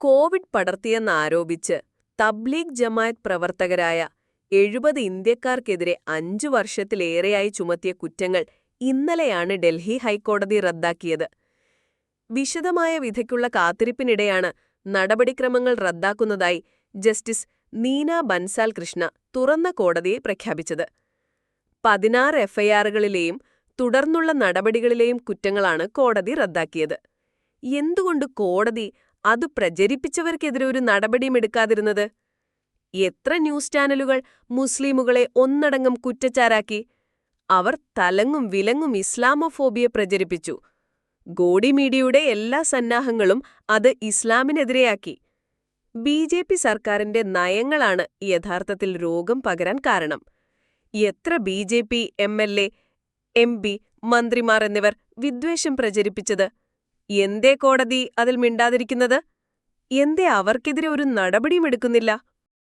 Covid പടർത്തിയെന്നാരോപിച്ച് Tabligh ജമാഅത്ത് പ്രവർത്തകരായ 70 ഇന്ത്യക്കാർക്കെതിരെ 5 വർഷത്തിലേറെയായി ചുമത്തിയ കുറ്റങ്ങൾ ഇന്നലെയാണ് ഡൽഹി ഹൈക്കോടതി റദ്ദാക്കിയത്. വിശദമായ വിധിക്കുള്ള കാത്തിരിപ്പിനിടെയാണ് നടപടിക്രമങ്ങൾ റദ്ദാക്കുന്നതായി ജസ്റ്റിസ് നീന ബൻസാൽ കൃഷ്ണ തുറന്ന കോടതിയെ പ്രഖ്യാപിച്ചത്. 16 എഫ്ഐആറുകളിലെയും തുടർന്നുള്ള നടപടികളിലെയും കുറ്റങ്ങളാണ് കോടതി റദ്ദാക്കിയത്. എന്തുകൊണ്ട് കോടതി അത് പ്രചരിപ്പിച്ചവർക്കെതിരെ ഒരു നടപടിയുമെടുക്കാതിരുന്നത്? എത്ര ന്യൂസ് ചാനലുകൾ മുസ്ലിമുകളെ ഒന്നടങ്കം കുറ്റച്ചാരാക്കി? അവർ തലങ്ങും വിലങ്ങും ഇസ്ലാമോഫോബിയ പ്രചരിപ്പിച്ചു. ഗോഡി മീഡിയയുടെ എല്ലാ സന്നാഹങ്ങളും അത് ഇസ്ലാമിനെതിരെയാക്കി. ബി.ജെ.പി. സർക്കാരിന്റെ നയങ്ങളാണ് യഥാർത്ഥത്തിൽ രോഗം പകരാൻ കാരണം. എത്ര ബി.ജെ.പി. എം.എൽ.എ, എം.പി, മന്ത്രിമാർ എന്നിവർ വിദ്വേഷം പ്രചരിപ്പിച്ചത്? എന്തേ കോടതി അതിൽ മിണ്ടാതിരിക്കുന്നത്? എന്തേ അവർക്കെതിരെ ഒരു നടപടിയുമെടുക്കുന്നില്ല?